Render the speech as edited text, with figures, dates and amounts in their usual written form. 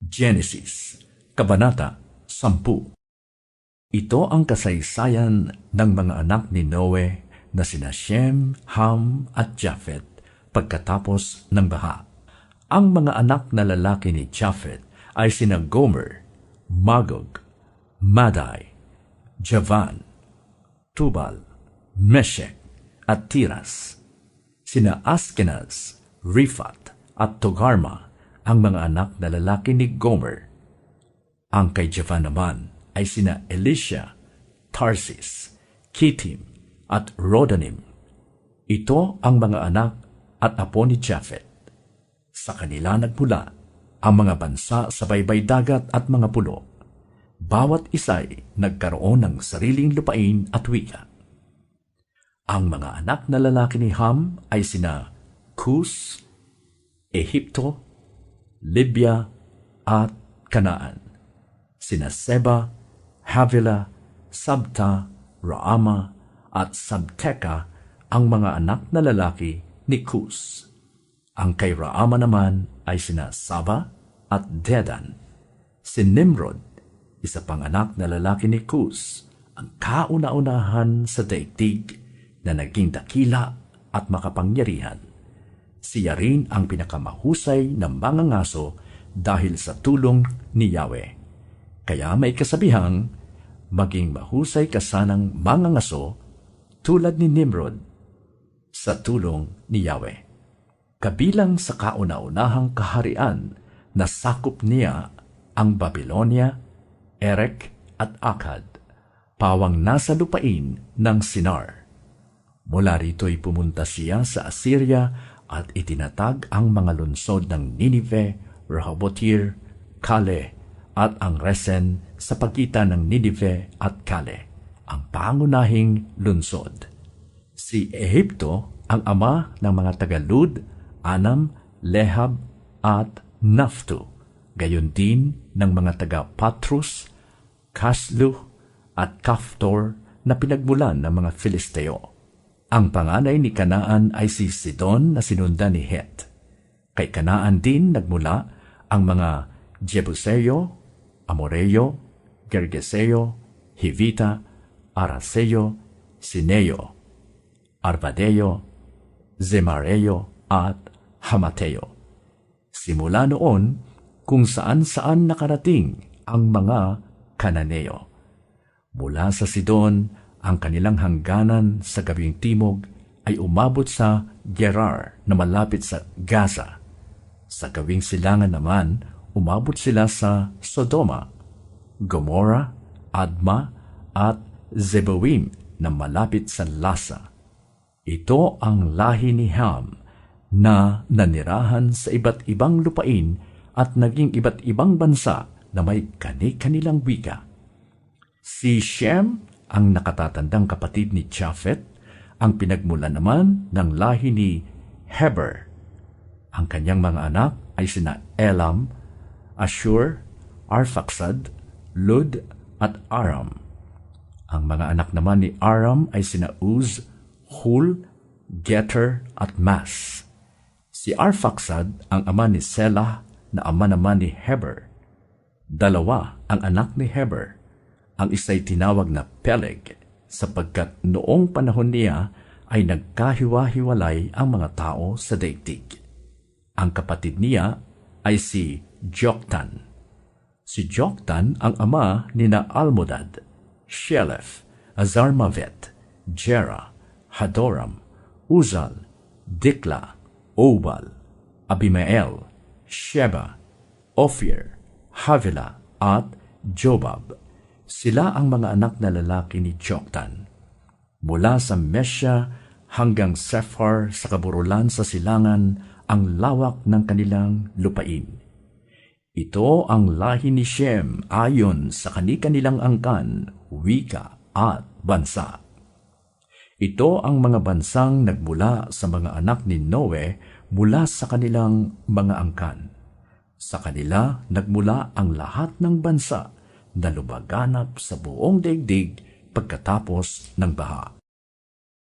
Genesis, Kabanata 10. Ito ang kasaysayan ng mga anak ni Noe na sina Shem, Ham at Japhet pagkatapos ng baha. Ang mga anak na lalaki ni Japhet ay sina Gomer, Magog, Madai, Javan, Tubal, Meshech at Tiras. Sina Askenaz, Rifat at Togarma ang mga anak na lalaki ni Gomer. Ang kay Javan naman ay sina Elisha, Tarsis, Kittim at Rodanim. Ito ang mga anak at apo ni Japhet. Sa kanila nagmula ang mga bansa sa baybay dagat at mga pulo. Bawat isa'y nagkaroon ng sariling lupain at wika. Ang mga anak na lalaki ni Ham ay sina Cus, Ehipto, Libya at Canaan. Sina Seba, Havilah, Sabta, Raama at Sabteka ang mga anak na lalaki ni Cus. Ang kay Raama naman ay sina Saba at Dedan. Si Nimrod, isa pang anak na lalaki ni Cus, ang kauna-unahan sa daigdig na naging dakila at makapangyarihan. Siya rin ang pinakamahusay na mangangaso dahil sa tulong ni Yahweh. Kaya may kasabihang, maging mahusay ka sanang mangangaso tulad ni Nimrod sa tulong ni Yahweh. Kabilang sa kauna-unahang kaharian na sakop niya ang Babylonia, Erek at Akkad, pawang nasa lupain ng Sinar. Mula rito'y pumunta siya sa Assyria at itinatag ang mga lungsod ng Ninive, Rehoboth-ir, Kale at ang Resen sa pagitan ng Ninive at Kale, ang pangunahing lungsod. Si Ehipto ang ama ng mga taga-Lud, Anam, Lehab at Naphtu, gayon din ng mga taga-Patrus, Kasluh at Kaftor na pinagmulan ng mga Filisteo. Ang panganay ni Kanaan ay si Sidon na sinundan ni Het. Kay Kanaan din nagmula ang mga Jebuseo, Amoreo, Gergeseo, Hivita, Araseo, Sineo, Arvadeo, Zemareo at Hamateo. Simula noon kung saan-saan nakarating ang mga Kananeo. Mula sa Sidon, ang kanilang hangganan sa gawing timog ay umabot sa Gerar na malapit sa Gaza. Sa gawing silangan naman, umabot sila sa Sodoma, Gomorrah, Adma at Zeboim na malapit sa Lasa. Ito ang lahi ni Ham na nanirahan sa iba't ibang lupain at naging iba't ibang bansa na may kani-kanilang wika. Si Shem ang nakatatandang kapatid ni Japhet, ang pinagmulan naman ng lahi ni Heber. Ang kanyang mga anak ay sina Elam, Ashur, Arphaxad, Lud at Aram. Ang mga anak naman ni Aram ay sina Uz, Hul, Geter at Mas. Si Arphaxad ang ama ni Selah na ama naman ni Heber. Dalawa ang anak ni Heber. Ang isa'y tinawag na Peleg sapagkat noong panahon niya ay nagkahiwa-hiwalay ang mga tao sa daigdig. Ang kapatid niya ay si Joktan. Si Joktan ang ama ni na Almodad, Shelef, Azarmavet, Jera, Hadoram, Uzal, Dikla, Obal, Abimael, Sheba, Ophir, Havilah at Jobab. Sila ang mga anak na lalaki ni Joktan. Mula sa Mesya hanggang Sephar sa kaburulan sa silangan ang lawak ng kanilang lupain. Ito ang lahi ni Shem ayon sa kani-kanilang angkan, wika at bansa. Ito ang mga bansang nagmula sa mga anak ni Noe mula sa kanilang mga angkan. Sa kanila nagmula ang lahat ng bansa na lumaganap sa buong daigdig pagkatapos ng baha.